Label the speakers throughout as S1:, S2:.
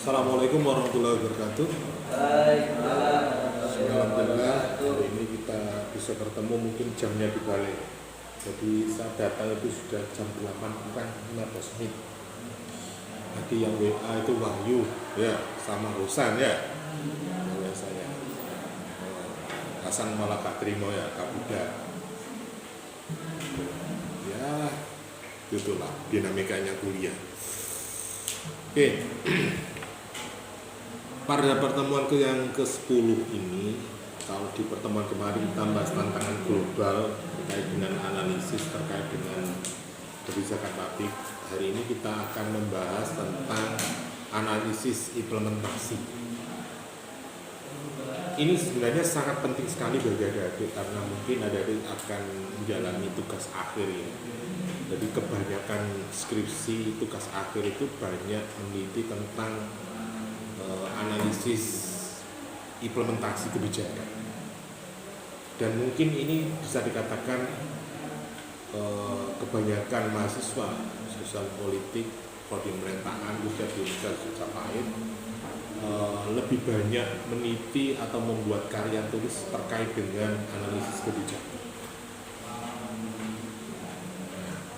S1: Assalamualaikum warahmatullahi wabarakatuh. Alhamdulillah hari ini kita bisa bertemu, mungkin jamnya dibalik. Jadi saat datang itu sudah jam 8 kurang 15 menit. Tadi yang WA itu Wahyu ya, sama Husan ya. Biasanya Hasan malah gak terima ya, Kabuda. Ya itulah dinamikanya kuliah. Oke. Pada pertemuan yang ke-10 ini, kalau di pertemuan kemarin kita bahas tantangan global terkait dengan analisis terkait dengan kebijakan publik. Hari ini kita akan membahas tentang analisis implementasi. Ini sebenarnya sangat penting sekali bagi adik-adik karena mungkin adik-adik akan menjalani tugas akhir ya. Jadi kebanyakan skripsi tugas akhir itu banyak meneliti tentang analisis implementasi kebijakan, dan mungkin ini bisa dikatakan kebanyakan mahasiswa sosial politik, prodi pemerintahan juga di Universitas Majapahit lebih banyak meneliti atau membuat karya tulis terkait dengan analisis kebijakan.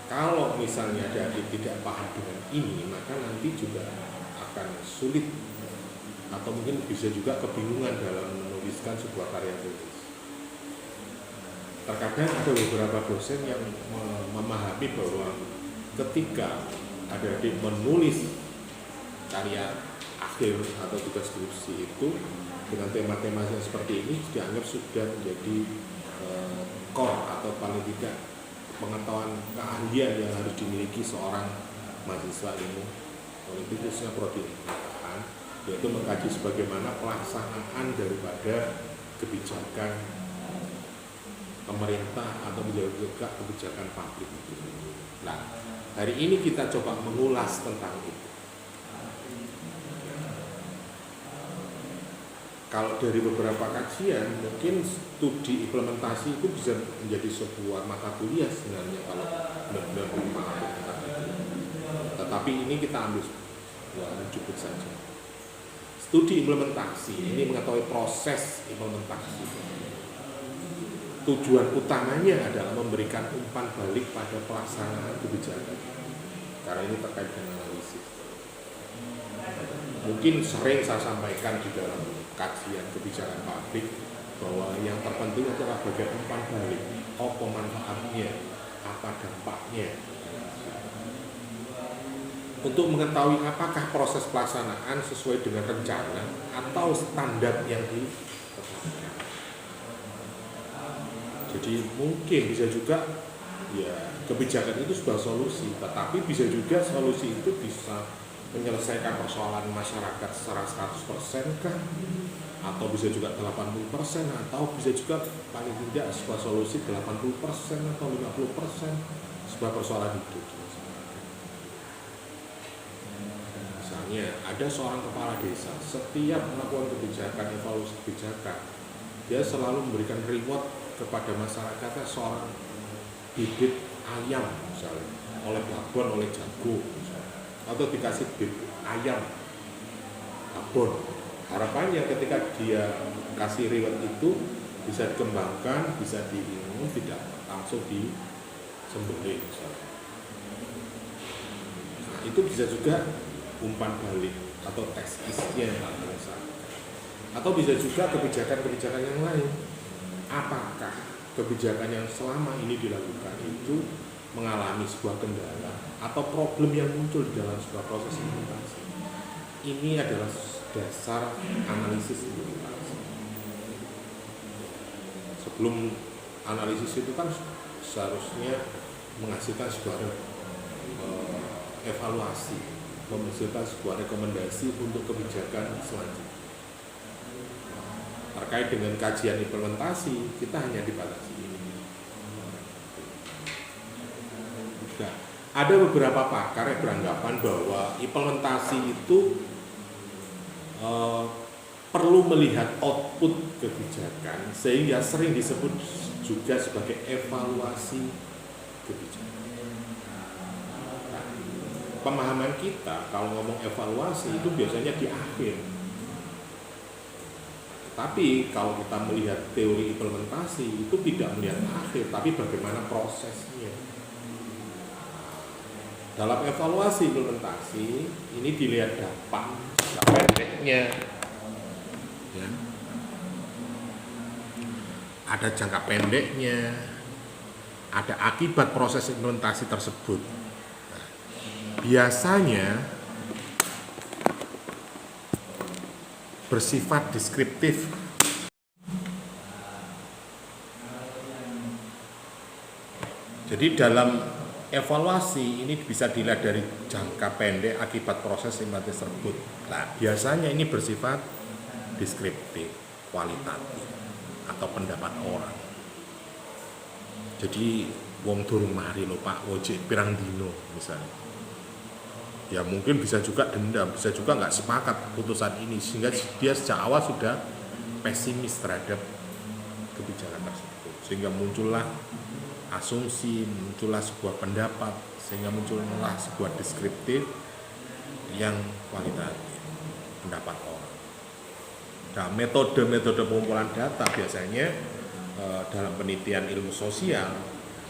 S1: Kalau misalnya adik tidak paham dengan ini, maka nanti juga akan sulit atau mungkin bisa juga kebingungan dalam menuliskan sebuah karya tulis. Terkadang ada beberapa dosen yang memahami bahwa ketika adik-adik menulis karya akhir atau tugas skripsi itu dengan tema-tema yang seperti ini dianggap sudah menjadi core atau paling tidak pengetahuan keahlian yang harus dimiliki seorang mahasiswa ilmu politik khususnya prodi pemerintahan, yaitu mengkaji sebagaimana pelaksanaan daripada kebijakan pemerintah atau juga kebijakan publik. Nah, hari ini kita coba mengulas tentang itu. Kalau dari beberapa kajian, mungkin studi implementasi itu bisa menjadi sebuah mata kuliah sebenarnya kalau benar-benar memahami tentang itu. Tetapi ini kita ambil cukup saja. Studi implementasi ini mengetahui proses implementasi. Tujuan utamanya adalah memberikan umpan balik pada pelaksanaan kebijakan. Karena ini terkait dengan analisis. Mungkin sering saya sampaikan di dalam kajian kebijakan publik bahwa yang terpenting adalah bagian umpan balik, apa manfaatnya, apa dampaknya. Untuk mengetahui apakah proses pelaksanaan sesuai dengan rencana atau standar yang ditetapkan. Jadi mungkin bisa juga ya kebijakan itu sebuah solusi, tetapi bisa juga solusi itu bisa menyelesaikan persoalan masyarakat secara 100% kah? Atau bisa juga 80%, atau bisa juga paling tidak sebuah solusi 80% atau 50% sebuah persoalan hidup. Misalnya ada seorang kepala desa, setiap melakukan kebijakan, evaluasi kebijakan, dia selalu memberikan reward kepada masyarakatnya seorang bibit ayam misalnya, oleh babon, oleh jago misalnya, atau dikasih bibit ayam babon. Harapannya ketika dia kasih reward itu bisa dikembangkan, bisa diinum, tidak langsung disembelih misalnya. Nah, itu bisa juga umpan balik atau tes isnya atau bisa juga kebijakan-kebijakan yang lain. Apakah kebijakan yang selama ini dilakukan itu mengalami sebuah kendala atau problem yang muncul di dalam sebuah proses implementasi? Ini adalah dasar analisis implementasi. Sebelum analisis itu kan seharusnya menghasilkan sebuah evaluasi, menghasilkan sebuah rekomendasi untuk kebijakan selanjutnya. Terkait dengan kajian implementasi, kita hanya dibatasi ini. Nah, ada beberapa pakar yang beranggapan bahwa implementasi itu perlu melihat output kebijakan, sehingga sering disebut juga sebagai evaluasi kebijakan. Nah, pemahaman kita kalau ngomong evaluasi itu biasanya di akhir. Tapi kalau kita melihat teori implementasi itu tidak melihat akhir, tapi bagaimana prosesnya. Dalam evaluasi implementasi ini dilihat dampak jangka pendeknya, ya. Ada jangka pendeknya, ada akibat proses implementasi tersebut. Nah, biasanya bersifat deskriptif. Jadi dalam evaluasi ini bisa dilihat dari jangka pendek akibat proses implementasi tersebut. Nah, biasanya ini bersifat deskriptif, kualitatif, atau pendapat orang. Jadi wong durung mari lho Pak, wojik pirang dino misalnya. Ya mungkin bisa juga dendam, bisa juga nggak sepakat putusan ini, sehingga dia sejak awal sudah pesimis terhadap kebijakan tersebut, sehingga muncullah asumsi, muncullah sebuah pendapat, sehingga muncullah sebuah deskriptif yang kualitatif, pendapat orang. Nah, metode-metode pengumpulan data biasanya dalam penelitian ilmu sosial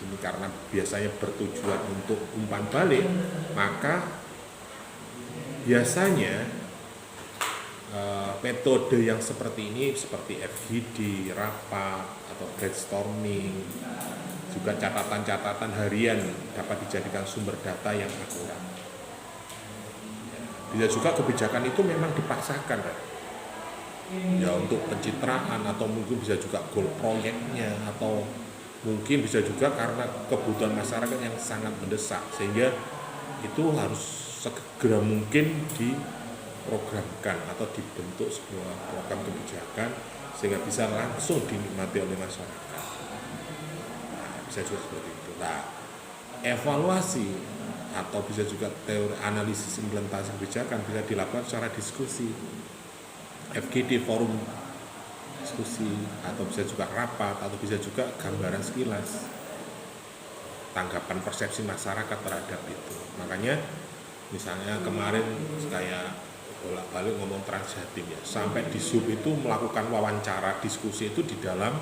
S1: ini karena biasanya bertujuan untuk umpan balik, maka biasanya metode yang seperti ini seperti FGD, rapat, atau brainstorming, juga catatan-catatan harian dapat dijadikan sumber data yang akurat. Bisa juga kebijakan itu memang dipaksakan, ya untuk pencitraan, atau mungkin bisa juga goal proyeknya, atau mungkin bisa juga karena kebutuhan masyarakat yang sangat mendesak, sehingga itu harus segera mungkin diprogramkan atau dibentuk sebuah program kebijakan sehingga bisa langsung dinikmati oleh masyarakat. Nah, bisa juga seperti itu. Nah, evaluasi atau bisa juga teori analisis implementasi kebijakan bisa dilakukan secara diskusi, FGD, forum diskusi, atau bisa juga rapat, atau bisa juga gambaran sekilas tanggapan persepsi masyarakat terhadap itu. Makanya misalnya kemarin saya bolak-balik ngomong Transjatim ya, sampai di Sub itu melakukan wawancara diskusi itu di dalam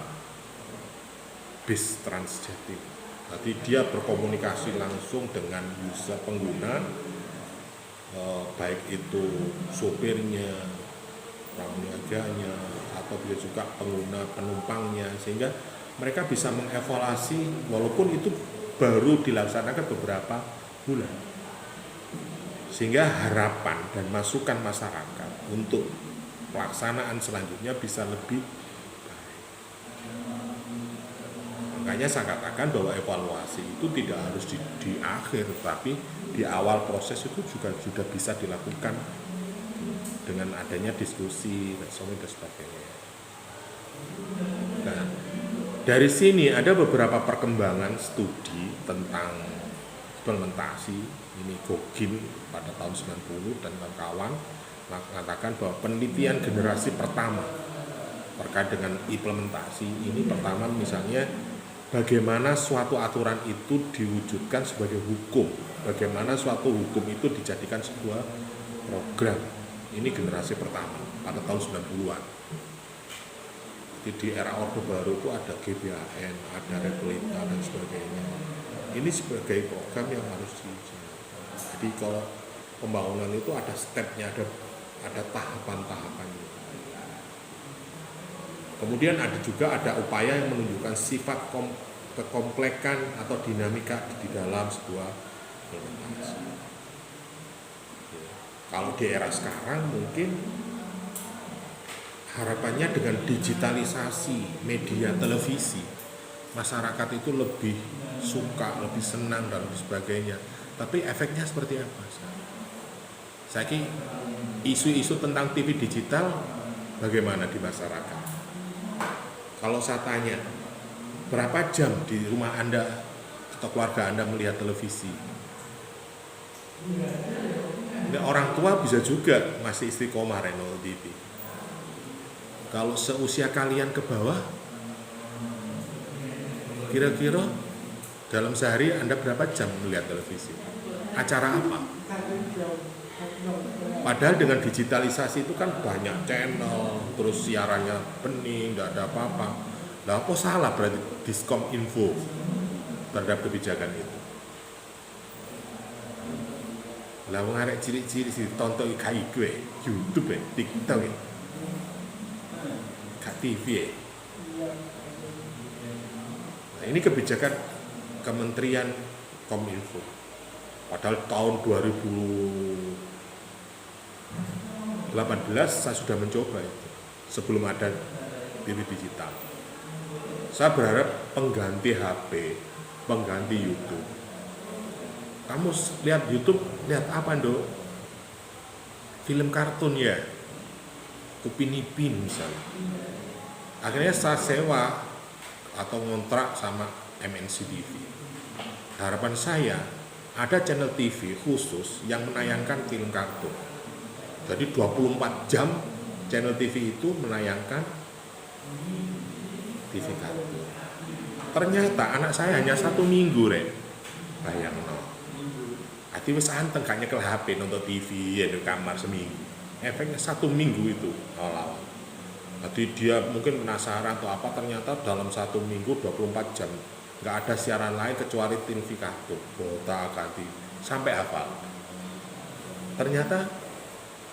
S1: bis Transjatim. Jadi dia berkomunikasi langsung dengan user pengguna, baik itu sopirnya, pramugarinya, atau bisa juga pengguna penumpangnya, sehingga mereka bisa mengevaluasi walaupun itu baru dilaksanakan beberapa bulan. Sehingga harapan dan masukan masyarakat untuk pelaksanaan selanjutnya bisa lebih baik. Makanya saya katakan bahwa evaluasi itu tidak harus di akhir, tapi di awal proses itu juga sudah bisa dilakukan dengan adanya diskusi dan sebagainya. Nah, dari sini ada beberapa perkembangan studi tentang implementasi. Ini Gogin pada tahun 90 dan kawan-kawan mengatakan bahwa penelitian generasi pertama terkait dengan implementasi ini, pertama misalnya bagaimana suatu aturan itu diwujudkan sebagai hukum, bagaimana suatu hukum itu dijadikan sebuah program. Ini generasi pertama pada tahun 90-an. Di era Orde Baru itu ada GBHN, ada Replita dan sebagainya. Ini sebagai program yang harus dijalankan. Jadi kalau pembangunan itu ada stepnya, ada tahapan-tahapannya. Kemudian ada upaya yang menunjukkan sifat kekomplekan atau dinamika di dalam sebuah implementasi. Kalau di era sekarang mungkin harapannya dengan digitalisasi media televisi, masyarakat itu lebih suka, lebih senang dan sebagainya. Tapi efeknya seperti apa? Saya kira isu-isu tentang TV digital bagaimana di masyarakat? Kalau saya tanya, berapa jam di rumah Anda atau keluarga Anda melihat televisi? Orang tua bisa juga masih istiqomah nonton TV. Kalau seusia kalian ke bawah, kira-kira dalam sehari Anda berapa jam melihat televisi? acara apa? Padahal dengan digitalisasi itu kan banyak channel, terus siarannya bening, nggak ada apa-apa. Lah apa salah berarti Diskom info terhadap kebijakan itu? Lah wong arek cilik-cilik sih tonton kai gue, YouTube TikTok TV Nah, ini kebijakan Kementerian Kominfo. Padahal tahun 2018 saya sudah mencoba itu sebelum ada TV digital. Saya berharap pengganti HP, pengganti YouTube. Kamu lihat YouTube, lihat apa Dok? Film kartun ya, Upin Ipin misalnya. Akhirnya saya sewa atau ngontrak sama MNC TV. Harapan saya ada channel TV khusus yang menayangkan film kartun. Jadi 24 jam channel TV itu menayangkan TV kartun. Ternyata anak saya hanya 1 minggu bayangno. Ati wis anteng gak nyekel HP nonton TV ya di kamar seminggu. Efeknya 1 minggu itu awal-awal. Jadi dia mungkin penasaran atau apa, ternyata dalam 1 minggu 24 jam nggak ada siaran lain kecuali TV kartun, bota ganti sampai hafal. Ternyata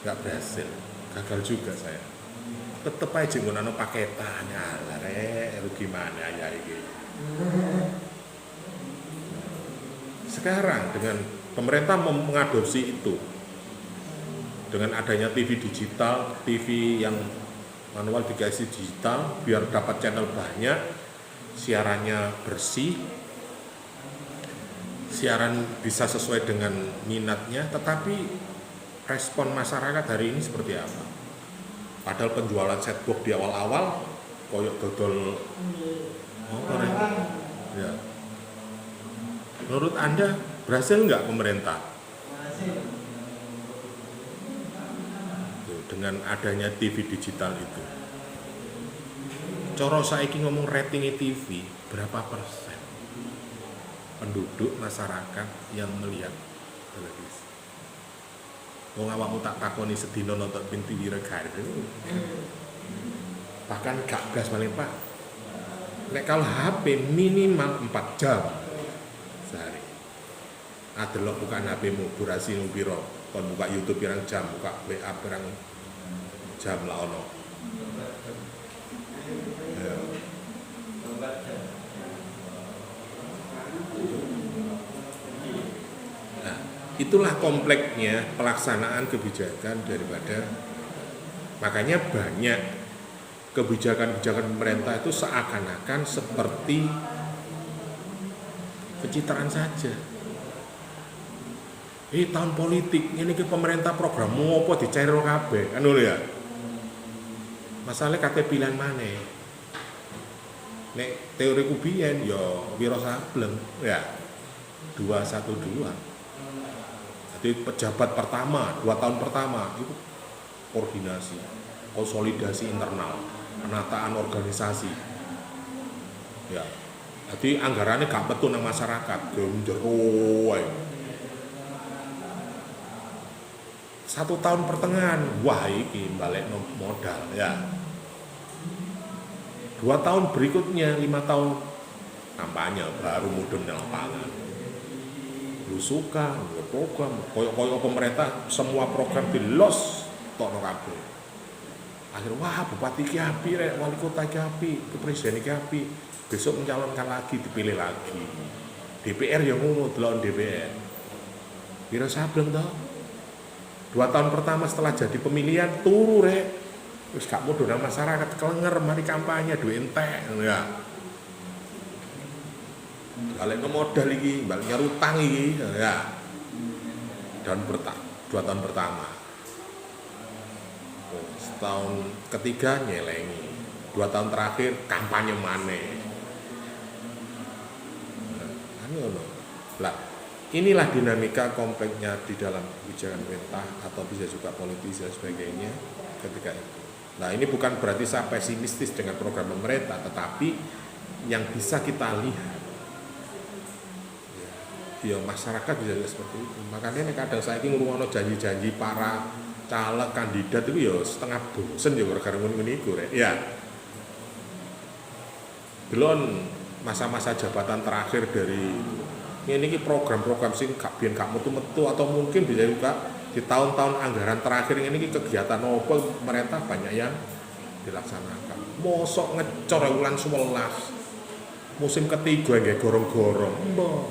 S1: nggak berhasil, gagal juga saya. Tetep aja nggunakno paketan, lah rugi mana ya ini. Sekarang dengan pemerintah mengadopsi itu, dengan adanya TV digital, TV yang manual dikasih digital biar dapat channel banyak, siarannya bersih, siaran bisa sesuai dengan minatnya. Tetapi respon masyarakat hari ini seperti apa? Padahal penjualan setbox di awal-awal koyok dodol motor ya. Menurut Anda berhasil nggak pemerintah dengan adanya TV digital itu? Coro saiki ngomong ratingnya TV berapa persen penduduk masyarakat yang melihat televisi? Wong awakmu tak takoni sedina nonton TV regane. Bahkan gak gas paling Pak. Nek kalau HP minimal 4 jam sehari. Adelok bukan HP-mu durasi nu pira? Kon buka YouTube pirang jam, buka WA pirang jam lah ono. Ya. Nah, itulah kompleksnya pelaksanaan kebijakan daripada, makanya banyak kebijakan-kebijakan pemerintah itu seakan-akan seperti pencitraan saja. Ini tahun politik, ini ke pemerintah program mau apa dicairno kabeh, kan lho ya. Masalahnya kate pilihan mana? Nek teori kubiyen ya Wiro Sableng ya 212. Jadi pejabat pertama 2 tahun pertama itu koordinasi, konsolidasi internal, penataan organisasi. Ya. Jadi anggarannya gak betul nang masyarakat, jero wae. 1 tahun pertengahan, wah iki balik modal ya. 2 tahun berikutnya, 5 tahun kampanye baru mudun di lapangan. Lusukan, program, koyok pemerintah semua program dilos tokno kabeh. Akhirnya wah bupati ki api rek, wali kota ki api, presiden ki api. Besok mencalonkan lagi, dipilih lagi. DPR yang ngono delok DPR. Wiro Sableng toh. 2 tahun pertama setelah jadi pemilihan turu rek, terus gak mau donang masyarakat kelenger mari kampanye duit entek ya. Balik ke modal iki, balik nyarutang iki ya. Dan 2 tahun pertama. Setahun ketiga nyelengi. 2 tahun terakhir kampanye maneh. Lah, inilah dinamika kompleksnya di dalam kebijakan pemerintah atau bisa juga politis dan sebagainya ketika itu. Nah, ini bukan berarti saya pesimistis dengan program pemerintah, tetapi yang bisa kita lihat ya masyarakat bisa juga seperti itu. Makanya nek kadang saiki ngrungokno janji-janji para caleg kandidat itu ya setengah bosen ya gara-gara ngono iku rek. Ya. Delon masa-masa jabatan terakhir dari ini program-program sing gak biyen gak metu-metu atau mungkin bisa juga di tahun-tahun anggaran terakhir ini kegiatan apa pemerintah banyak yang dilaksanakan. Mosok ngecor bulan 11 musim ketiga nggih gorong-gorong. Mbok.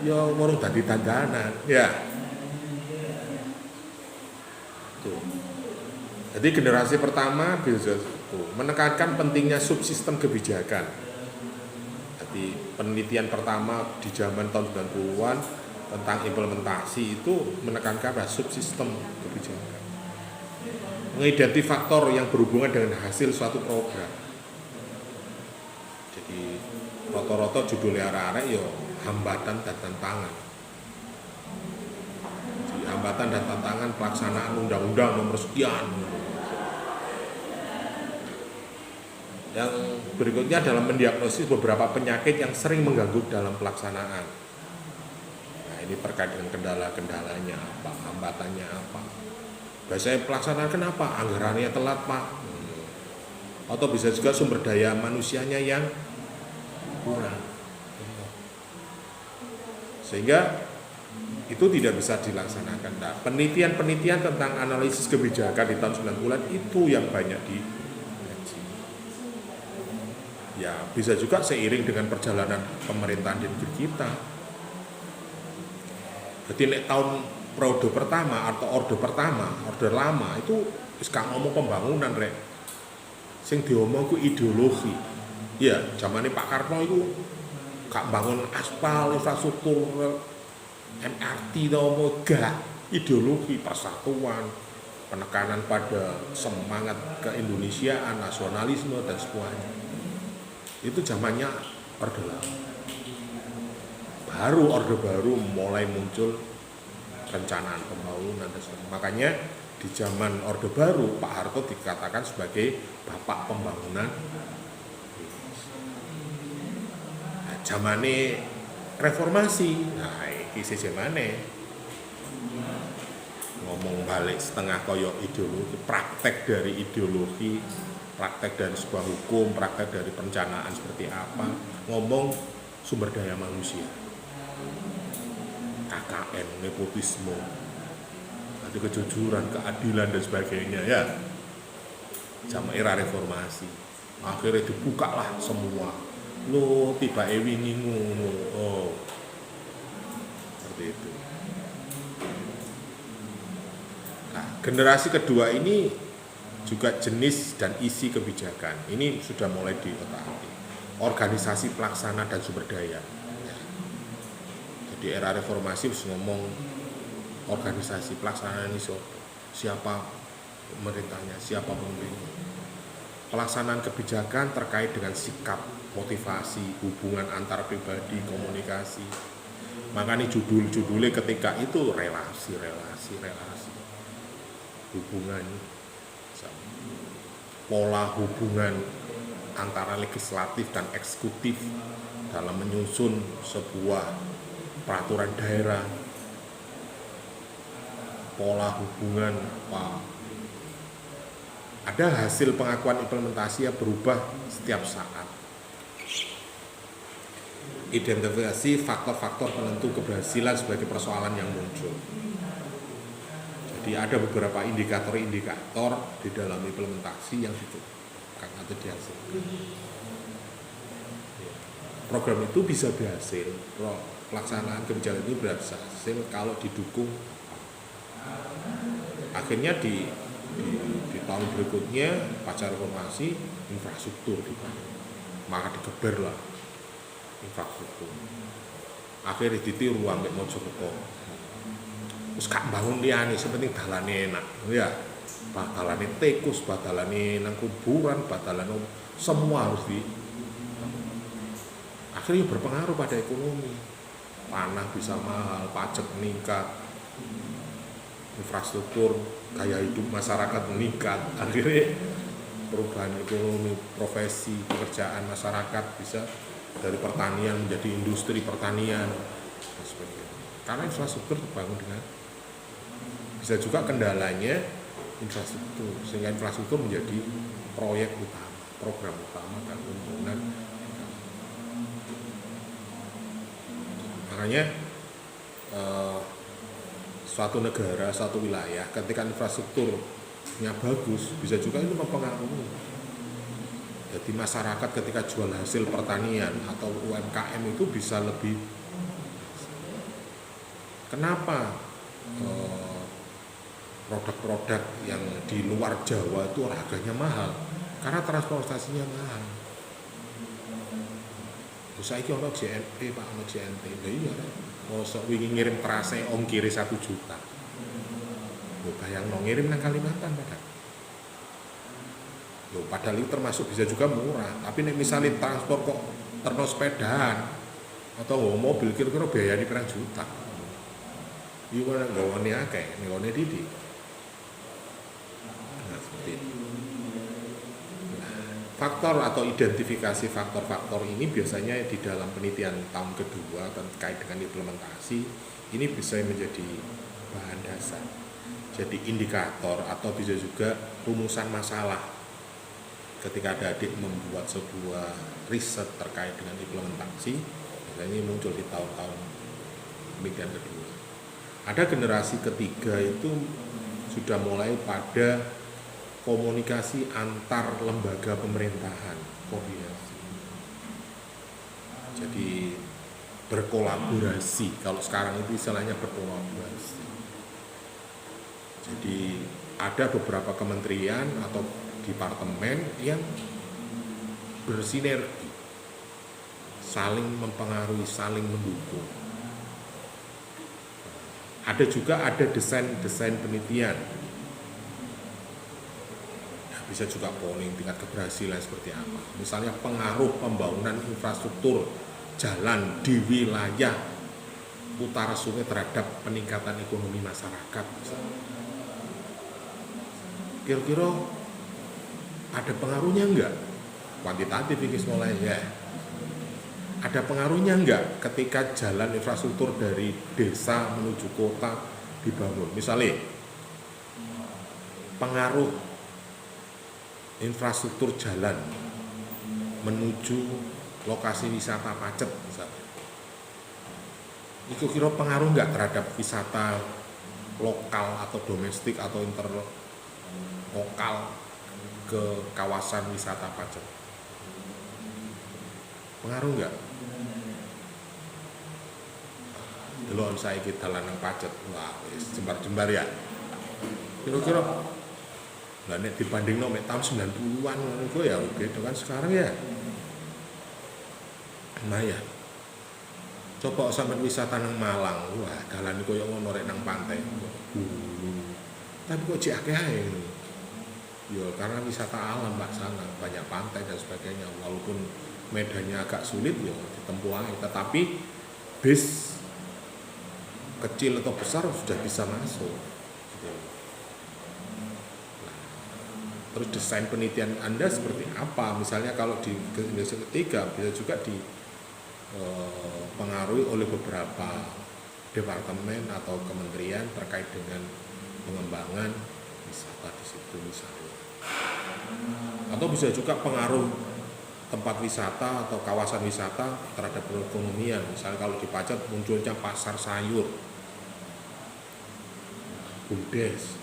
S1: Ya urung dadi dandanan. Ya. Tuh. Jadi generasi pertama bisa menekankan pentingnya subsistem kebijakan. Jadi penelitian pertama di zaman tahun 90-an tentang implementasi itu menekankan pada subsistem kebijakan. Mengidentifikasi faktor yang berhubungan dengan hasil suatu program. Jadi rata-rata judulnya arek-arek ya hambatan dan tantangan. Jadi hambatan dan tantangan pelaksanaan undang-undang nomor sekian. Yang berikutnya adalah mendiagnosis beberapa penyakit yang sering mengganggu dalam pelaksanaan. Nah, ini terkait dengan kendala-kendalanya apa, hambatannya apa. Biasanya pelaksanaan kenapa? Anggarannya telat, Pak. Atau bisa juga sumber daya manusianya yang kurang. Sehingga itu tidak bisa dilaksanakan. Nah, penelitian-penelitian tentang analisis kebijakan di tahun 90-an itu yang banyak dikaji. Ya, bisa juga seiring dengan perjalanan pemerintahan di negeri kita. Jadi nek tahun periode pertama atau orde lama itu wis gak ngomong pembangunan rek. Sing diomong ku ideologi. Ya, zamane Pak Karno itu gak bangun aspal, infrastruktur MRT atau gak, ideologi persatuan, penekanan pada semangat keindonesiaan, nasionalisme dan semuanya. Itu zamannya orde lama. Baru orde baru mulai muncul rencanaan pembangunan dan sebagainya. Makanya di zaman orde baru Pak Harto dikatakan sebagai bapak pembangunan. Nah, zamane reformasi, nah iki zamane ngomong balik setengah koyo ideologi, praktek dari ideologi, praktek dari sebuah hukum, praktek dari perencanaan seperti apa, ngomong sumber daya manusia, KKN, nepotisme, ada kejujuran, keadilan dan sebagainya ya. Sama era reformasi, akhirnya dibukalah semua. Lo tiba wingi ngono, oh seperti itu. Nah, generasi kedua ini juga jenis dan isi kebijakan ini sudah mulai diotak-atik. Organisasi pelaksana dan sumber daya. Jadi era reformasi harus ngomong organisasi pelaksanaan ini siapa pemerintahnya, siapa pemimpinnya. Pelaksanaan kebijakan terkait dengan sikap, motivasi, hubungan antar pribadi, komunikasi. Makanya judul-judulnya ketika itu relasi, hubungan, pola hubungan antara legislatif dan eksekutif dalam menyusun sebuah peraturan daerah, pola hubungan apa. Ada hasil pengakuan implementasi yang berubah setiap saat. Identifikasi faktor-faktor penentu keberhasilan sebagai persoalan yang muncul. Jadi ada beberapa indikator-indikator di dalam implementasi yang ditetapkan atau dihasilkan. Program itu bisa berhasil, pelaksanaan kebijakan itu berhasil kalau didukung. Akhirnya di tahun berikutnya pasca reformasi infrastruktur dibangun, maka digeber lah infrastruktur. Akhirnya ditiru ambek Mojokerto. Terus gak bangun liyane, sepenting dalane enak, ya. Badalane tikus, badalane nang kuburan, badalane semua harus di. Akhirnya berpengaruh pada ekonomi. Tanah bisa mahal, pajak meningkat, infrastruktur, gaya hidup masyarakat meningkat. Akhirnya perubahan ekonomi, profesi, pekerjaan masyarakat bisa dari pertanian menjadi industri pertanian dan karena infrastruktur terbangun dengan bisa juga kendalanya infrastruktur, sehingga infrastruktur menjadi proyek utama, program utama dan pembangunan. Makanya suatu negara, suatu wilayah ketika infrastrukturnya bagus bisa juga itu mempengaruhi. Jadi masyarakat ketika jual hasil pertanian atau UMKM itu bisa lebih. Kenapa produk-produk yang di luar Jawa itu harganya mahal? Karena transportasinya mahal. Saiki ono JNP Pak, ono JNP. Lha iya, mosok wingi ngirim trase ongkire 1 juta. Lho bayangno ngirim nang Kalimantan padahal itu termasuk bisa juga murah. Tapi nek misalnya transport kok terno sepedaan atau mobil kira-kira biayanya pirang juta. Iya kan gawane akeh, gawane didik. Nah, seperti itu. Faktor atau identifikasi faktor-faktor ini biasanya di dalam penelitian tahun kedua terkait dengan implementasi ini bisa menjadi bahan dasar. Jadi indikator atau bisa juga rumusan masalah ketika ada adik membuat sebuah riset terkait dengan implementasi, biasanya ini muncul di tahun-tahun penelitian kedua. Ada generasi ketiga itu sudah mulai pada komunikasi antar lembaga pemerintahan, koordinasi. Jadi berkolaborasi, kalau sekarang itu istilahnya berkolaborasi. Jadi ada beberapa kementerian atau departemen yang bersinergi, saling mempengaruhi, saling mendukung. Ada juga desain penelitian. Bisa juga polling tingkat keberhasilan seperti apa. Misalnya pengaruh pembangunan infrastruktur jalan di wilayah utara sungai terhadap peningkatan ekonomi masyarakat. Kira-kira ada pengaruhnya enggak? Kuantitatif ini mulainya. Ada pengaruhnya enggak ketika jalan infrastruktur dari desa menuju kota dibangun? Misalnya pengaruh infrastruktur jalan menuju lokasi wisata Pacet misalnya. Itu kira pengaruh nggak terhadap wisata lokal atau domestik atau interlokal ke kawasan wisata Pacet? Pengaruh nggak? Delok saiki dalan nang Pacet, wah jembar-jembar ya. Kira-kira lah nek dibandingno mek tahun 90-an ngono ya beda kan sekarang ya. Nah ya. Coba sampai wisata nang Malang, wah dalan koyo ngono rek nang pantai. Tapi kok jek akeh ae. Ya karena wisata alam Pak sana, banyak pantai dan sebagainya. Walaupun medannya agak sulit ya ditempuh ae, tetapi bis kecil atau besar sudah bisa masuk. Terus desain penelitian Anda seperti apa? Misalnya kalau di generasi ketiga bisa juga dipengaruhi oleh beberapa departemen atau kementerian terkait dengan pengembangan wisata di situ misalnya. Atau bisa juga pengaruh tempat wisata atau kawasan wisata terhadap perekonomian. Misalnya kalau di Pacet munculnya pasar sayur, bumdes.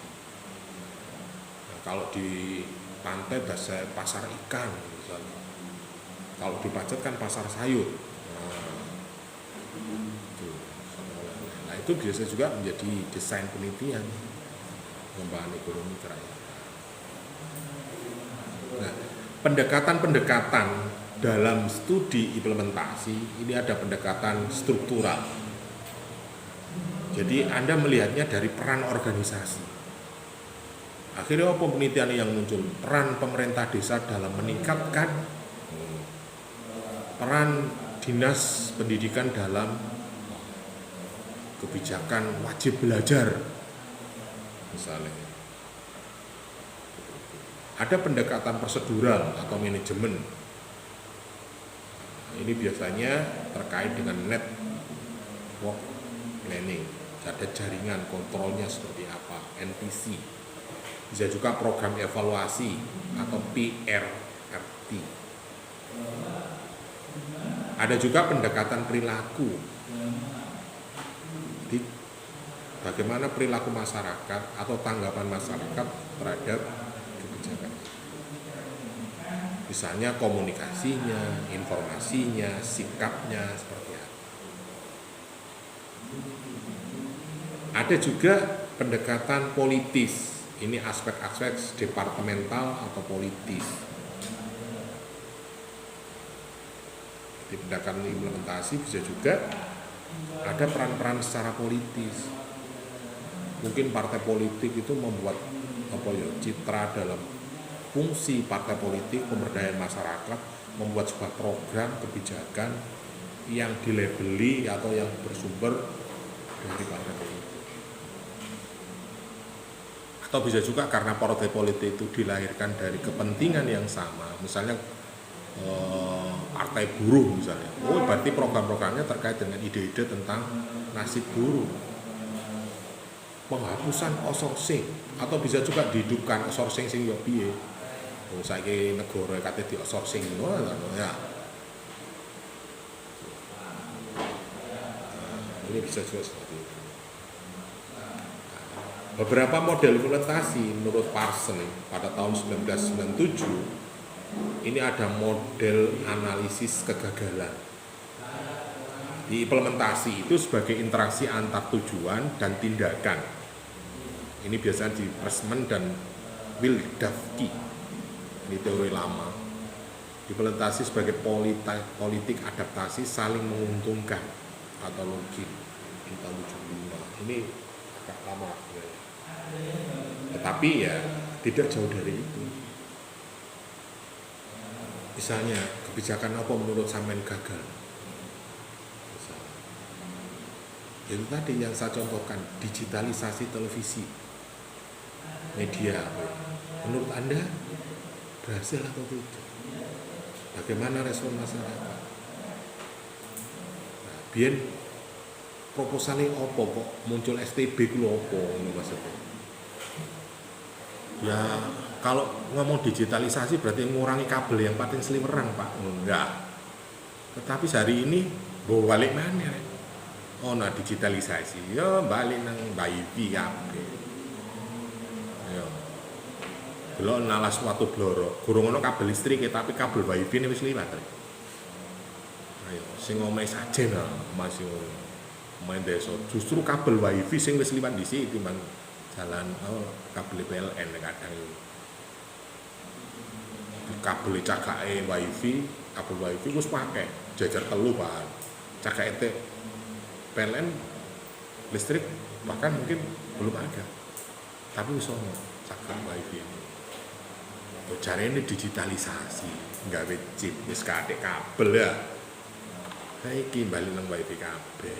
S1: Kalau di pantai biasa pasar ikan misalnya. Kalau di Pacet kan pasar sayur. Nah, itu biasa juga menjadi desain penelitian pengembangan ekonomi kerakyatan. Nah, pendekatan-pendekatan dalam studi implementasi ini ada pendekatan struktural. Jadi Anda melihatnya dari peran organisasi. Akhirnya apa penelitian yang muncul? Peran pemerintah desa dalam meningkatkan peran dinas pendidikan dalam kebijakan wajib belajar misalnya. Ada pendekatan prosedural atau manajemen. Ini biasanya terkait dengan network planning, ada jaringan kontrolnya seperti apa, NPC. Bisa juga program evaluasi atau PRRT. Ada juga pendekatan perilaku. Jadi bagaimana perilaku masyarakat atau tanggapan masyarakat terhadap kebijakan. Misalnya komunikasinya, informasinya, sikapnya seperti apa. Ada juga pendekatan politis. Ini aspek-aspek departemental atau politis. Di pendekatan implementasi bisa juga ada peran-peran secara politis. Mungkin partai politik itu membuat citra dalam fungsi partai politik, pemberdayaan masyarakat, membuat sebuah program kebijakan yang dilabeli atau yang bersumber dari partai politik. Atau bisa juga karena partai politik itu dilahirkan dari kepentingan yang sama, misalnya partai buruh misalnya, berarti program-programnya terkait dengan ide-ide tentang nasib buruh, penghapusan outsourcing, atau bisa juga dihidupkan outsourcing sing yo piye. Saiki negara kate di outsourcing ya. Ini bisa juga seperti itu. Beberapa model implementasi menurut Parsons pada tahun 1997 ini ada model analisis kegagalan. Di implementasi itu sebagai interaksi antar tujuan dan tindakan. Ini biasanya di Pressman dan Wildavsky. Ini teori lama. Implementasi sebagai politik adaptasi saling menguntungkan atau logik. Ini agak lama. Tetapi ya tidak jauh dari itu. Misalnya kebijakan apa menurut sampean gagal? Misalnya, itu tadi yang saya contohkan, digitalisasi televisi, media. Menurut Anda berhasil atau tidak? Bagaimana respon masyarakat? Biar proposalnya apa kok muncul STB ku apa ini maksudnya? Ya kalau ngomong digitalisasi berarti mengurangi kabel yang pating seliweran Pak. Enggak. Tetapi hari ini bawa balik mana? Nah digitalisasi ya balik nang WiFi kabeh. Ya. Delok nalas watu bloro, gurung ono kabel listrik tapi kabel WiFi ini wis liwat. Ayo sing omahe sajen masih main desa. Justru kabel WiFi sing wis liwat dhisik timbang jalan kabel PLN kadang itu. Kabel cakake WiFi, kabel WiFi wis pakai jajar telu Pak. Cakake PLN listrik bahkan mungkin belum ada. Tapi wis ono cakak WiFi. Caranya digitalisasi, nggawe chip wis kadek kabel ya. Saiki balik nang WiFi kabeh.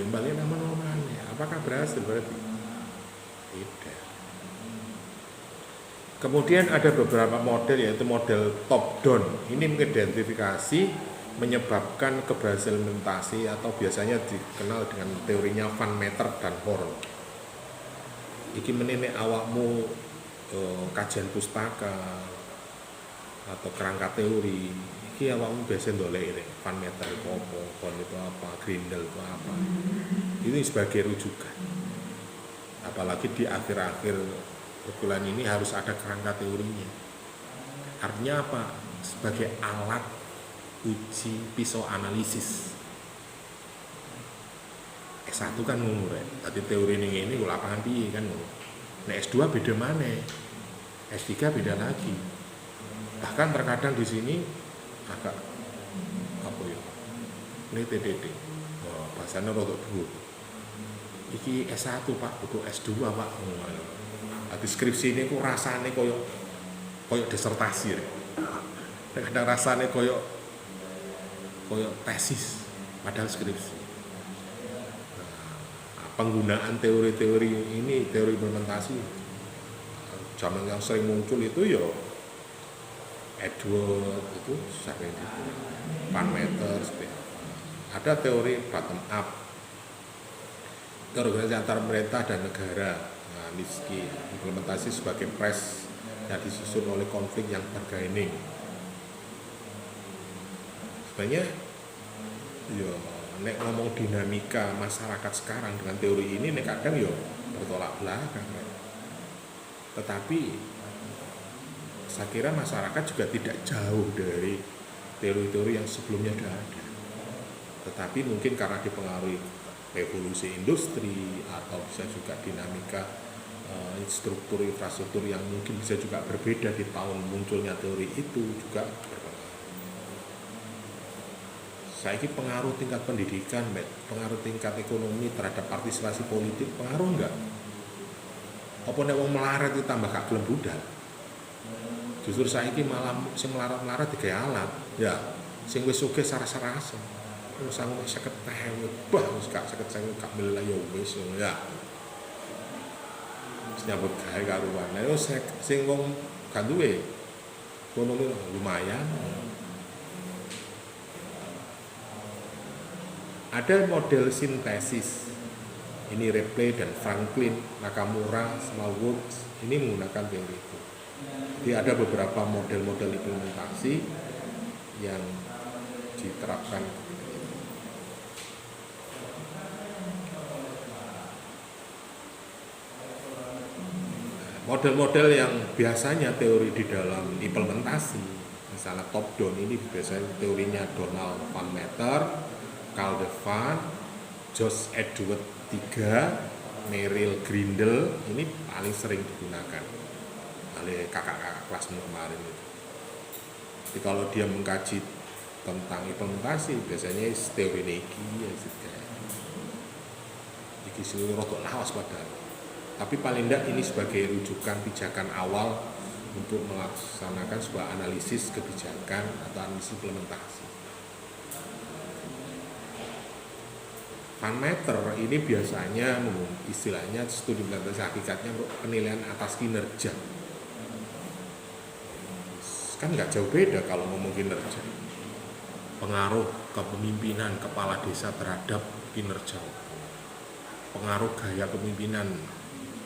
S1: Ya balik nang mana-mana. Apakah berhasil berarti? Tidak. Kemudian ada beberapa model yaitu model top down. Ini mengidentifikasi menyebabkan keberhasilan implementasi atau biasanya dikenal dengan teorinya Van Meter dan Horn. Iki menene awakmu kajian pustaka atau kerangka teori. Iki awakmu biasa ndolek ini Van Meter itu apa, Horn itu apa, Grindel itu apa. Ini sebagai rujukan. Apalagi di akhir-akhir perkuliahan ini harus ada kerangka teorinya. Artinya apa? Sebagai alat uji pisau analisis. S1 kan ngono rek. Tadi teori ini lapangan piye kan ngono. Nah S2 beda mana? S3 beda lagi. Bahkan terkadang di sini agak apa ya? Ini TDD. Bahasanya rodok dulu. Iki S1 Pak, butuh S2 Pak. Deskripsi ini ku rasane koyo disertasi rek. Kadang rasane koyo tesis padahal skripsi. Penggunaan teori-teori ini, teori implementasi zaman yang sering muncul itu ya Edward itu sampai itu Van Meter, ada teori bottom up. organisasi antar pemerintah dan negara. Nah, NISKI implementasi sebagai pres yang disusun oleh konflik yang bargaining. Sebenarnya yo nek ngomong dinamika masyarakat sekarang dengan teori ini nek kadang yo bertolak belakang. Tetapi saya kira masyarakat juga tidak jauh dari teori-teori yang sebelumnya sudah ada. Tetapi mungkin karena dipengaruhi revolusi industri atau bisa juga dinamika struktur infrastruktur yang mungkin bisa juga berbeda di tahun munculnya teori itu juga berpengaruh. Saya ini pengaruh tingkat pendidikan, pengaruh tingkat ekonomi terhadap partisipasi politik, pengaruh enggak? Apa nek wong melarat itu tambah gak gelem budal? Justru saya ini malah sing melarat-melarat digawe alat. Ya, sing wis sugih saras-sarasen. Wis sangu 50.000, bah wis gak 50.000 gak milih ya wis ya. Nyambut gawe karuan. Lah yo sing wong gak duwe ekonomi lumayan. Ada model sintesis. Ini Ripley dan Franklin, Nakamura, Smallwoods ini menggunakan teori itu. Jadi ada beberapa model-model implementasi yang diterapkan. Model-model yang biasanya teori di dalam implementasi, misalnya top down ini biasanya teorinya Donald van Meter, Karl de Van, George Edward III, Merrill Grindel, ini paling sering digunakan oleh kakak-kakak kelas kemarin itu. Jadi kalau dia mengkaji tentang implementasi, biasanya teori Negi ya sudah. Iki seluruh rotok lawas padahal. Tapi paling tidak ini sebagai rujukan pijakan awal untuk melaksanakan sebuah analisis kebijakan atau analisis implementasi. Van Meter ini biasanya istilahnya studi implementasi hakikatnya untuk penilaian atas kinerja. Kan nggak jauh beda kalau ngomong kinerja. Pengaruh kepemimpinan kepala desa terhadap kinerja. Pengaruh gaya kepemimpinan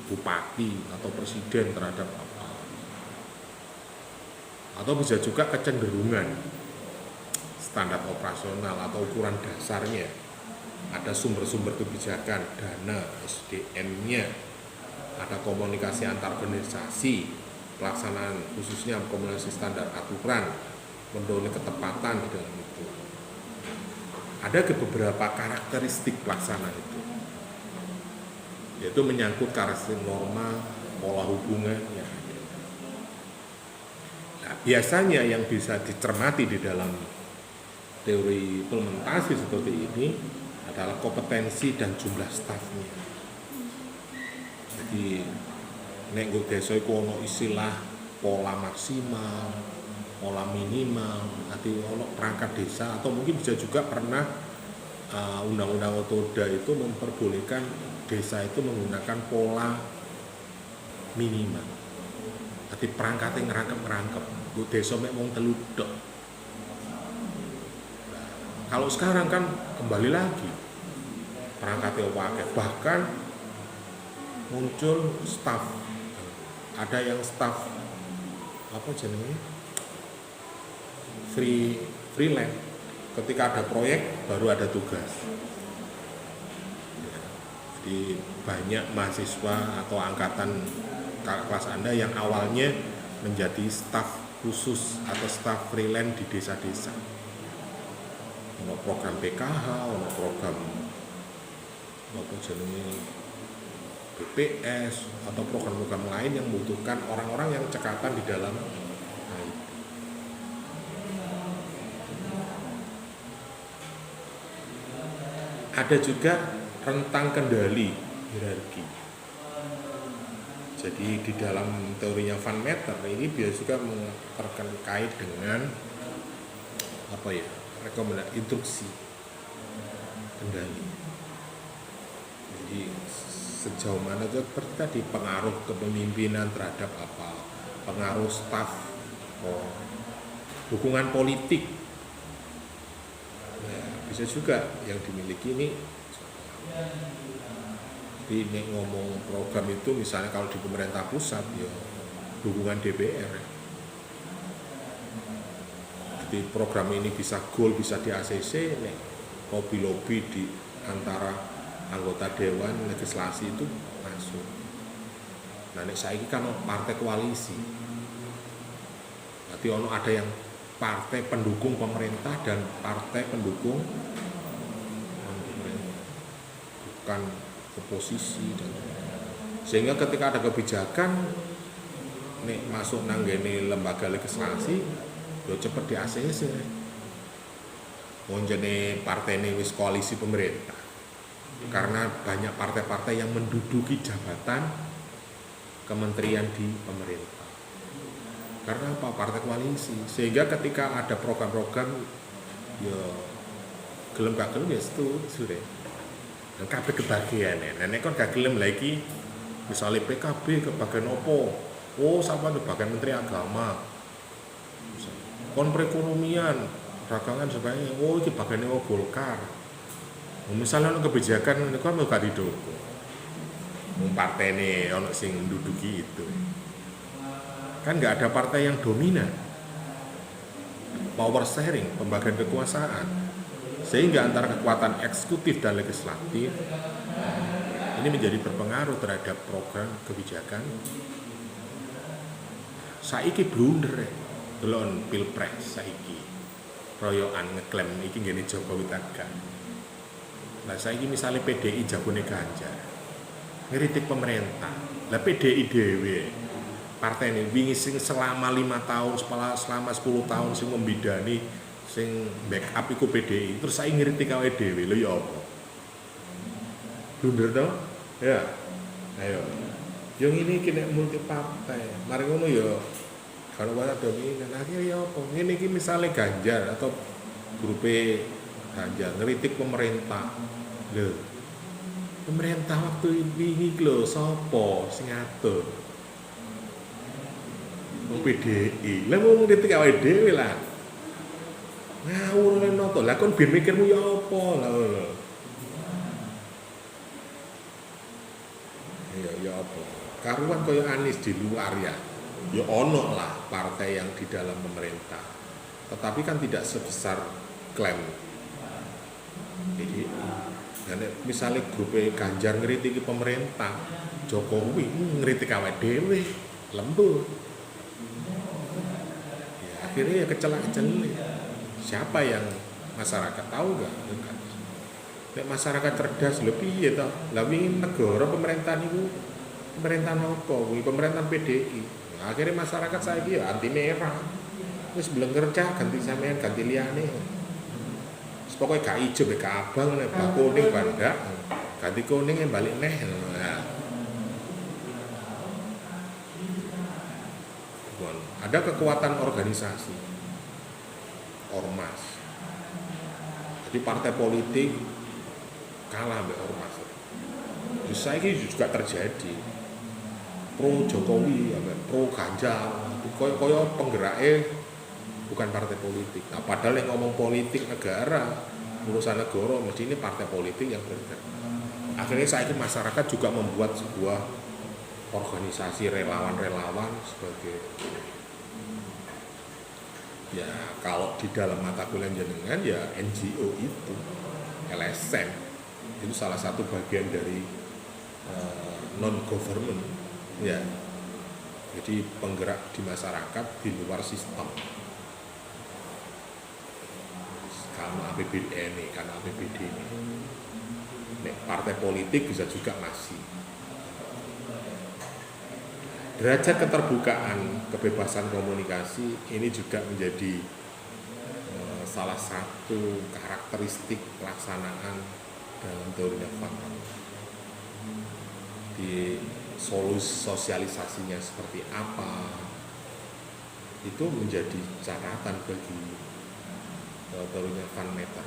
S1: bupati atau presiden terhadap apa. Atau bisa juga kecenderungan standar operasional atau ukuran dasarnya. Ada sumber-sumber kebijakan, dana, SDM-nya, ada komunikasi antar organisasi, pelaksanaan khususnya komunikasi standar aturan, mendorong ketepatan di dalam itu. Ada beberapa karakteristik pelaksana itu, yaitu menyangkut karakteristik norma, pola hubungan yang ada. Nah, biasanya yang bisa dicermati di dalam teori implementasi seperti ini adalah kompetensi dan jumlah stafnya. Jadi nek nggo desa iku ana istilah pola maksimal, pola minimal, nanti ono perangkat desa atau mungkin bisa juga pernah undang-undang Otoda itu memperbolehkan desa itu menggunakan pola minimal. Jadi perangkatnya ngerangkep-ngerangkep, nggo desa mek wong telu tok. Kalau sekarang kan kembali lagi perangkatnya wakai, bahkan muncul staff, ada yang staff apa jenenge freelance, ketika ada proyek baru ada tugas. Jadi banyak mahasiswa atau angkatan kelas Anda yang awalnya menjadi staff khusus atau staff freelance di desa-desa. Ono program PKH, ono program apa jenenge BPS atau program-program lain yang membutuhkan orang-orang yang cekatan di dalam IT. Ada juga rentang kendali hierarki. Jadi di dalam teorinya Van Meter ini biasa juga terkait dengan apa ya? Rekomendasi instruksi kendali. Jadi sejauh mana itu seperti tadi pengaruh kepemimpinan terhadap apa, pengaruh staf, dukungan politik. Nah, bisa juga yang dimiliki ini
S2: Jadi nek ngomong program itu misalnya kalau di pemerintah pusat ya dukungan DPR. Jadi program ini bisa goal, bisa di ACC, nek lobby-lobby di antara anggota dewan legislasi itu masuk. Nah nek saiki kan partai koalisi. Berarti ada yang partai pendukung pemerintah dan partai pendukung bukan oposisi, dan sehingga ketika ada kebijakan nek masuk nanggene lembaga legislasi yo cepet di ACC. Monjene partai ini wis koalisi pemerintah. Karena banyak partai-partai yang menduduki jabatan kementerian di pemerintah. Karena apa? Partai koalisi. Sehingga ketika ada program-program ya gelem gak gelem ya setuju deh. Dan kabeh kebagian ya. Nek kon gak gelem lagi misalnya PKB kebagian opo? Oh, sama di bagian Menteri Agama. Kon perekonomian, dagangan sebagainya. Oh, iki bagian Golkar. Misalnya ono kebijakan niku kan gak didukung. Wong partene ono sing menduduki itu. Kan nggak ada partai yang dominan. Power sharing, pembagian kekuasaan. Sehingga antara kekuatan eksekutif dan legislatif ini menjadi berpengaruh terhadap program kebijakan. Saiki blunder delon pilpres saiki. Royokan ngeklaim iki ngene Jokowi Tagan. Nah saiki misalnya PDI jagone Ganjar. Ngeritik pemerintah. Lah PDI dhewe partai ini wingi sing selama 5 tahun, selama 10 tahun sing membidani, sing backup iku PDI, terus saya ngiritik awake dhewe lho ya apa? Blunder to? Ya. Ayo. Yo ngene iki nek multi partai. Mari ngono ya kalau wae dominan akhirnya ya apa? Ngene iki misale Ganjar atau grupe Ganjar ngeritik pemerintah. Lho. Pemerintah waktu wingi lho sapa sing ngatur? PDI, lah mau ngritik awake dhewe lah. Ngawur leno to. Lah kon ben mikirmu ya apa lah ngono. Ya apa. Karuan kaya Anies di luar ya. Ya ono lah partai yang di dalam pemerintah. Tetapi kan tidak sebesar klaim. Jadi misalnya grup Ganjar ngritiki pemerintah, Jokowi ngritik awake dhewe, lembut. Akhirnya ya kecela-keceli. Siapa yang masyarakat tahu gak? Nek masyarakat cerdas lebih ya toh. Lah wingi negara pemerintahan itu pemerintahan apa? Pemerintahan PDI. Nah, akhirnya masyarakat saiki ya anti merah. Wis belum kerja ganti sampean ganti liyane. Pokoke gak ijo gak abang nek bak kuning bandak. Ganti kuning yang balik neh. Nah. Ada kekuatan organisasi ormas. Jadi partai politik kalah mbek ormas. Bisa ini juga terjadi. Pro Jokowi, pro Ganjar, koyo penggeraknya bukan partai politik. Nah, padahal yang ngomong politik negara, urusan negara, mesti ini partai politik yang bergerak. Akhirnya saya ini masyarakat juga membuat sebuah organisasi relawan-relawan sebagai ya kalau di dalam mata kuliah jenengan ya NGO itu LSM itu salah satu bagian dari non government ya, jadi penggerak di masyarakat di luar sistem. Karena APBD ini, partai politik bisa juga masih. Derajat keterbukaan, kebebasan komunikasi ini juga menjadi salah satu karakteristik pelaksanaan dalam teori fakta. Di sosialisasinya seperti apa, itu menjadi catatan bagi teorinya Van Meter.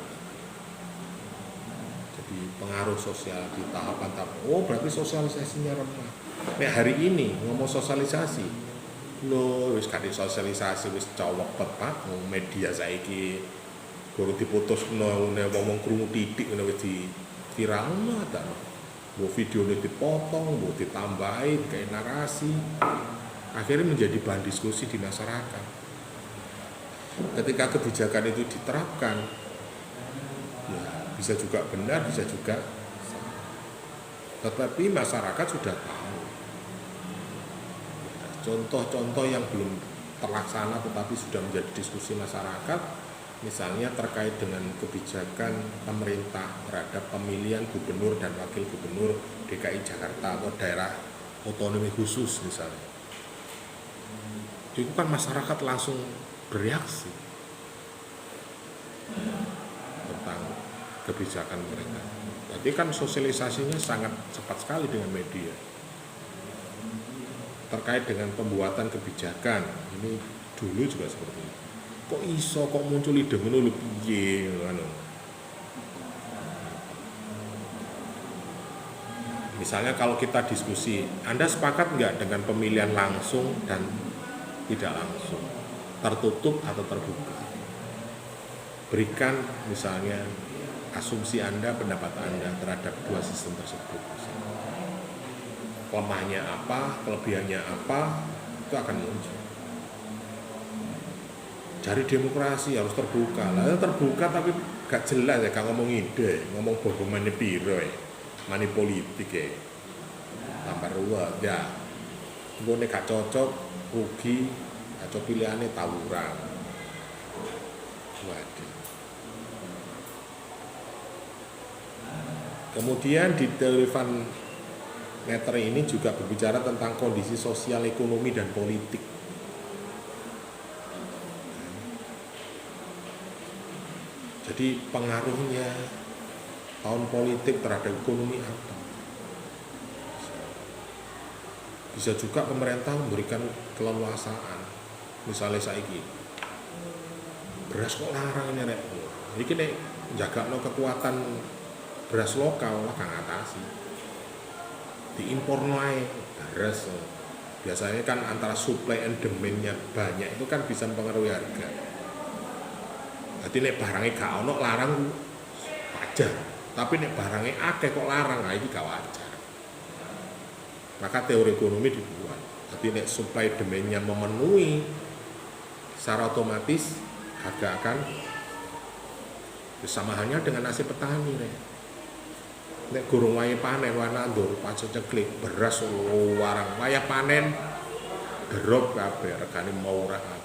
S2: Jadi pengaruh sosial di tahapan-tahapan. Oh berarti sosialisasinya rendah. Nek hari ini ngomong sosialisasi, lo wis kate sosialisasi wis cowok Pak, media saiki baru diputus ngomong krungu titik ngene wis di viralno ta. mau videonya dipotong, mau ditambahin kayak narasi, akhirnya menjadi bahan diskusi di masyarakat. Ketika kebijakan itu diterapkan, ya bisa juga benar, bisa juga salah. Tetapi masyarakat sudah tahu. Contoh-contoh yang belum terlaksana tetapi sudah menjadi diskusi masyarakat, misalnya terkait dengan kebijakan pemerintah terhadap pemilihan gubernur dan wakil gubernur DKI Jakarta atau daerah otonomi khusus misalnya. Itu kan masyarakat langsung bereaksi tentang kebijakan mereka. Jadi kan sosialisasinya sangat cepat sekali dengan media. Terkait dengan pembuatan kebijakan, ini dulu juga seperti itu. Kok iso kok muncul ide ngono lho piye ngono. Misalnya kalau kita diskusi, Anda sepakat nggak dengan pemilihan langsung dan tidak langsung, tertutup atau terbuka? Berikan misalnya asumsi Anda, pendapat Anda terhadap dua sistem tersebut. Lemahnya apa, kelebihannya apa, itu akan muncul. Cari demokrasi harus terbuka, lalu terbuka tapi gak jelas ya, gak ngomong ide, ngomong bohongannya piro ya, mani politik ya, tambah ruwet ya, gue gak cocok, rugi, atau pilihannya tawuran. Waduh. Kemudian di teori Van Meter ini juga berbicara tentang kondisi sosial, ekonomi, dan politik. Jadi pengaruhnya tahun politik terhadap ekonomi apa? Bisa juga pemerintah memberikan keleluasaan. Misalnya saiki beras kok larang ini rek. Iki nek njagakno kekuatan beras lokal lah kang atasi. Diimpor ae beras. Biasanya kan antara supply and demand-nya banyak itu kan bisa mempengaruhi harga. Jadi nek barangnya gak ono larang wajar, tapi nek barangnya akeh kok larang, nah ini gak wajar. Maka teori ekonomi dibuat. Jadi nek supply demand-nya memenuhi, secara otomatis harga akan sama halnya dengan nasib petani. Nek gurung waya panen, wana nandur, pacu ceklik, beras warang, waya panen, drop kabeh, regane murah kabeh.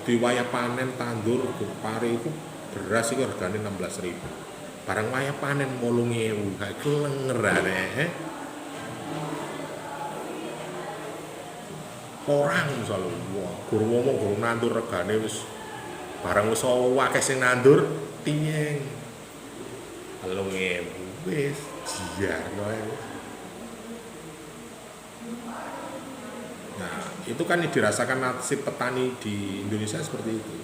S2: Di wayah panen tandur pari itu beras itu harganya 16.000. Barang wayah panen 8.000 kayak kelengerane. Orang misalnya, wah, gurung nandur regane wis barang wis akeh sing nandur tiyeng. 8.000 wis jiar wae. Nah, itu kan yang dirasakan nasib petani di Indonesia seperti itu.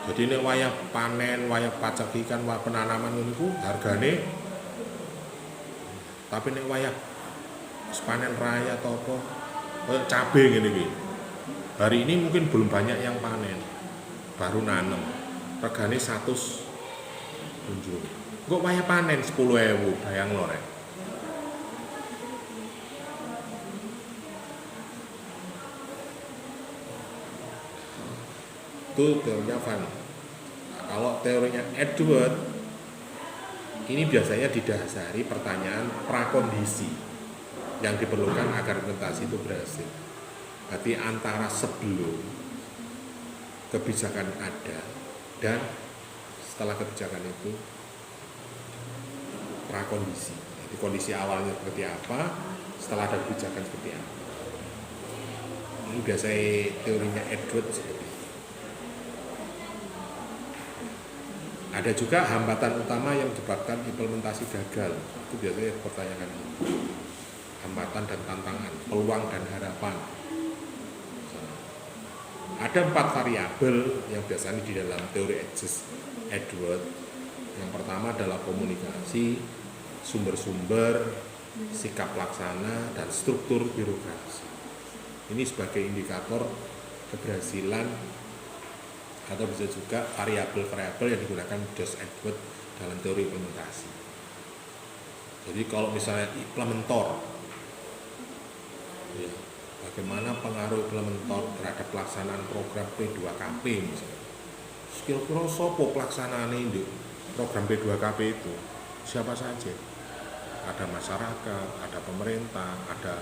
S2: Jadi ini wayah panen, wayah pacak ikan, wayah penanaman itu harganya. Tapi ini wayah panen raya atau apa, cabai gini. Hari ini mungkin belum banyak yang panen, baru nanam. Harganya 100 kunjung. Kok wayah panen 10.000, bayang lho rek. Itu teorinya Van. Nah, kalau teorinya Edward ini biasanya didasari pertanyaan prakondisi yang diperlukan agar implementasi itu berhasil. Berarti antara sebelum kebijakan ada dan setelah kebijakan itu prakondisi. Jadi kondisi awalnya seperti apa, setelah ada kebijakan seperti apa. Ini biasanya teorinya Edward seperti itu. Ada juga hambatan utama yang menyebabkan implementasi gagal. Itu biasanya pertanyaan ini. Hambatan dan tantangan, peluang dan harapan. Ada 4 variabel yang biasanya di dalam teori Edward. Yang pertama adalah komunikasi, sumber-sumber, sikap laksana, dan struktur birokrasi. Ini sebagai indikator keberhasilan atau bisa juga variabel-variabel yang digunakan George Edward dalam teori implementasi. Jadi kalau misalnya implementor, ya, bagaimana pengaruh implementor terhadap pelaksanaan program P2KP misalnya. Kira-kira sopo pelaksanaan ini program P2KP itu? Siapa saja? Ada masyarakat, ada pemerintah, ada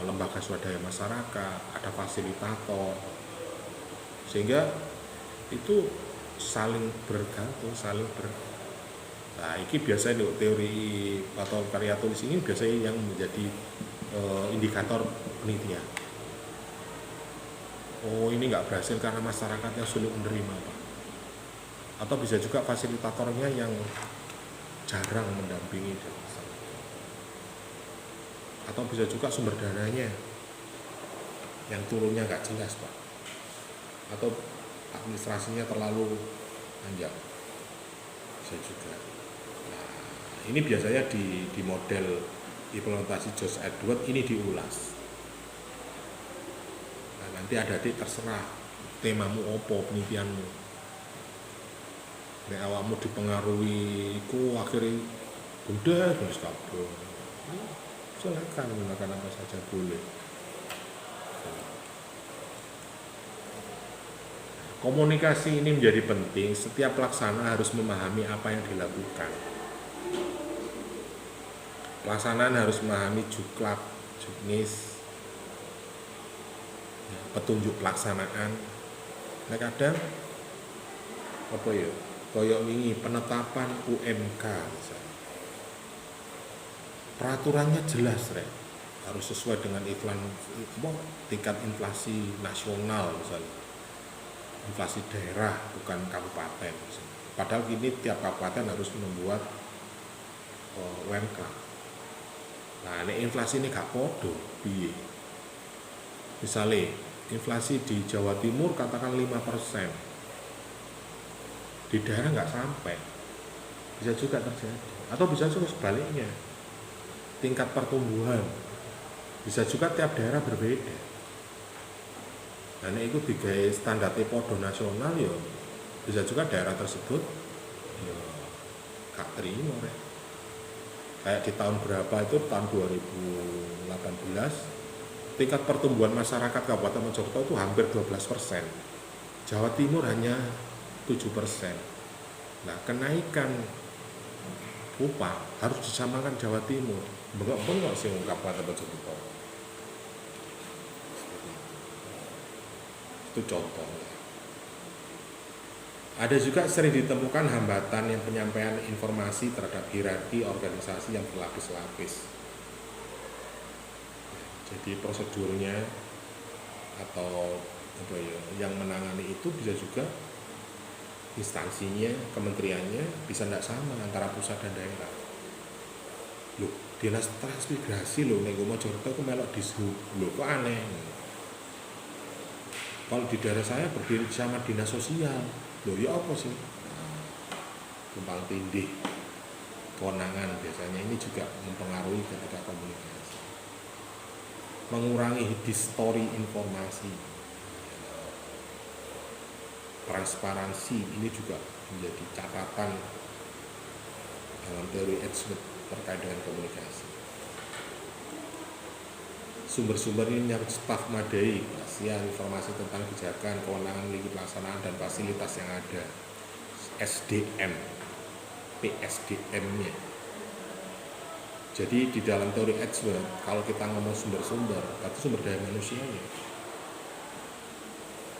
S2: lembaga swadaya masyarakat, ada fasilitator, sehingga itu saling bergantung, Nah, ini biasanya teori atau karya tulis ini biasanya yang menjadi indikator penelitian. Oh, ini nggak berhasil karena masyarakatnya sulit menerima, Pak. Atau bisa juga fasilitatornya yang jarang mendampingi dan atau bisa juga sumber dananya yang turunnya nggak jelas, Pak, atau administrasinya terlalu panjang, bisa juga. Nah, ini biasanya di model implementasi George Edward ini diulas. Nah, nanti adik-adik terserah temamu opo penelitianmu. Nek awakmu dipengaruhi iku akhirnya udah terus kabur. Silakan menggunakan apa saja boleh. Komunikasi ini menjadi penting. Setiap pelaksana harus memahami apa yang dilakukan. Pelaksanaan harus memahami juklak, juknis, petunjuk pelaksanaan. Nah, kadang apa ya? Koyok wingi penetapan UMK misalnya. Peraturannya jelas, harus sesuai dengan tingkat inflasi nasional misalnya, inflasi daerah bukan kabupaten misalnya. Padahal kini tiap kabupaten harus membuat UMK. Nah, ini inflasi ini gak podo piye. Misalnya inflasi di Jawa Timur katakan 5%, di daerah nggak sampai, bisa juga terjadi. Atau bisa juga sebaliknya, tingkat pertumbuhan bisa juga tiap daerah berbeda. Nah, itu digawe standar podo nasional ya, bisa juga daerah tersebut ya gak terima. Kayak di tahun berapa itu, tahun 2018, tingkat pertumbuhan masyarakat Kabupaten Mojokerto itu hampir 12%. Jawa Timur hanya 7%. Nah, kenaikan upah harus disamakan Jawa Timur. Bengok-bengok sih Kabupaten Mojokerto. Itu contoh. Ada juga sering ditemukan hambatan yang penyampaian informasi terhadap hierarki organisasi yang berlapis-lapis. Jadi prosedurnya atau yang menangani itu bisa juga instansinya, kementeriannya bisa tidak sama antara pusat dan daerah. Loh, dinas transmigrasi loh, nek Mojokerto aku melok dishub, loh kok aneh. Kalau di daerah saya berdiri sama dinas sosial, loh ya apa sih? Tumpang tindih kewenangan biasanya ini juga mempengaruhi ketika komunikasi. Mengurangi distori informasi. Transparansi ini juga menjadi catatan dalam teori Edgeworth terkait dengan komunikasi. Sumber-sumber ini menyangkut staf madai, informasi tentang kebijakan, kewenangan memiliki pelaksanaan dan fasilitas yang ada, SDM, PSDM-nya. Jadi di dalam teori Edgeworth, kalau kita ngomong sumber-sumber, berarti sumber daya manusianya,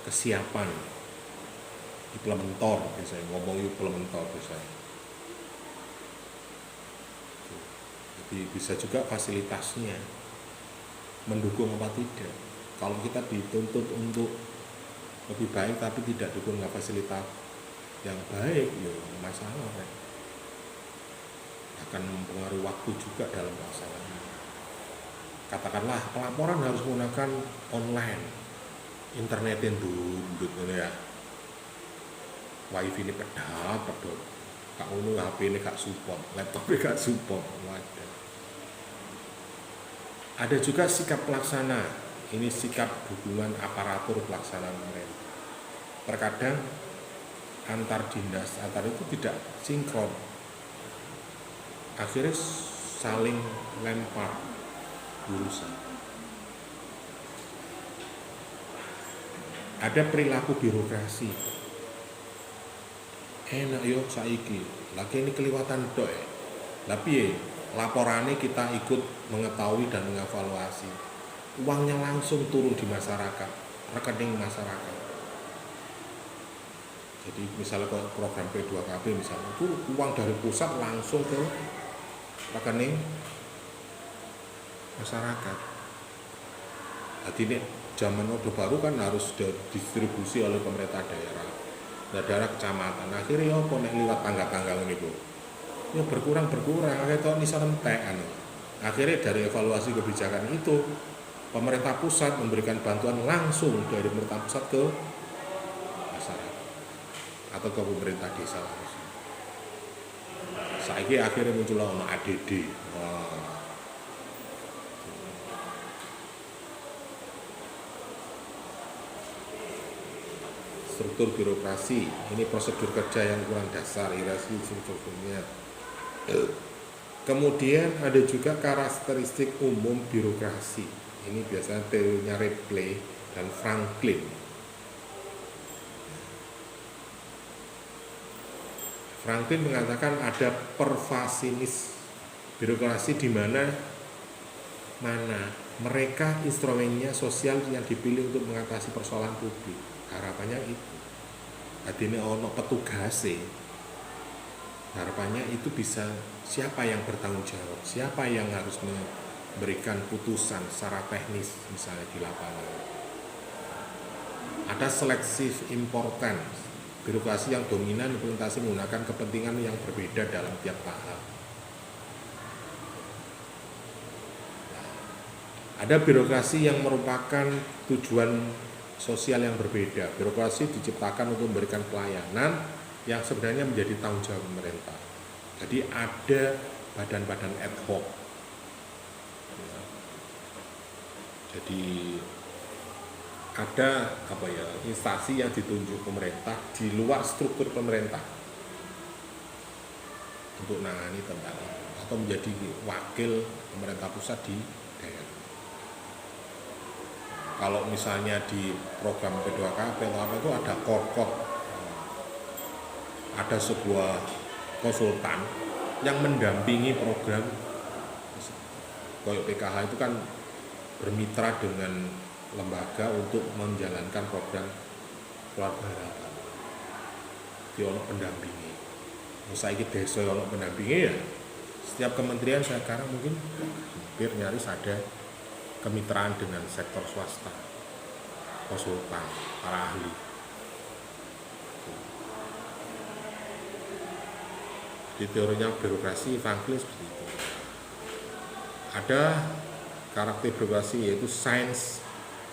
S2: kesiapan, implementor biasanya, ngomong implementor biasanya. Jadi bisa juga fasilitasnya mendukung apa tidak. Kalau kita dituntut untuk lebih baik tapi tidak dukung fasilitas yang baik, ya masalah akan mempengaruhi waktu juga dalam pelaksanaan. Katakanlah pelaporan harus menggunakan online, internetin dulu ya. Wifi ini pedal, kak unu HP ini gak support, laptop ini gak support. Ada juga sikap pelaksana, ini sikap dukungan aparatur pelaksanaan pemerintah. Terkadang antar dinas itu tidak sinkron. akhirnya saling lempar urusan. Ada perilaku birokrasi. Enak yo saiki, lagi ini kelewatan dok ya. Tapi laporannya kita ikut mengetahui dan mengevaluasi. Uangnya langsung turun di masyarakat, rekening masyarakat. Jadi misalnya kalau program P2KB misalnya itu uang dari pusat langsung ke rekening masyarakat. Jadi ini zaman Orde Baru kan harus didistribusi oleh pemerintah daerah, daerah kecamatan. Akhirnya ya kok nek liwat tangga-tangga ini bu, ya berkurang akhirnya itu nisah entek anu. Akhirnya dari evaluasi kebijakan itu pemerintah pusat memberikan bantuan langsung dari pemerintah pusat ke masyarakat atau ke pemerintah desa langsung. Saiki akhirnya muncullah ono ADD. Struktur birokrasi, ini prosedur kerja yang kurang dasar, irasi sebetulnya. Kemudian ada juga karakteristik umum birokrasi. Ini biasanya teorinya Ripley dan Franklin. Franklin mengatakan ada pervasinis birokrasi di mana mereka instrumennya sosial yang dipilih untuk mengatasi persoalan publik. Harapannya itu. Adine ono petugase. Harapannya itu bisa siapa yang bertanggung jawab, siapa yang harus memberikan putusan secara teknis misalnya di lapangan. Ada selective importance, birokrasi yang dominan implementasi menggunakan kepentingan yang berbeda dalam tiap tahap. Ada birokrasi yang merupakan tujuan sosial yang berbeda. Birokrasi diciptakan untuk memberikan pelayanan yang sebenarnya menjadi tanggung jawab pemerintah. Jadi ada badan-badan ad hoc. Jadi ada instansi yang ditunjuk pemerintah di luar struktur pemerintah untuk menangani tentang itu atau menjadi wakil pemerintah pusat di daerah. Kalau misalnya di program P2KB atau apa itu ada korkot, ada sebuah konsultan yang mendampingi program. Kayak PKH itu kan bermitra dengan lembaga untuk menjalankan program keluarga harapan. Di ono pendampingi. Saiki desa ono pendampingi ya. Setiap kementerian sekarang mungkin hampir nyaris ada kemitraan dengan sektor swasta, konsultan, para ahli. Di teorinya birokrasi Franklin seperti itu. Ada karakter birokrasi yaitu science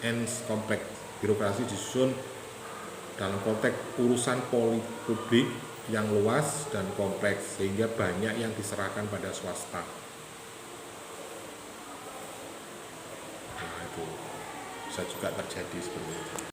S2: and complex. Birokrasi disusun dalam konteks urusan publik yang luas dan kompleks sehingga banyak yang diserahkan pada swasta. Nah, itu bisa juga terjadi seperti itu.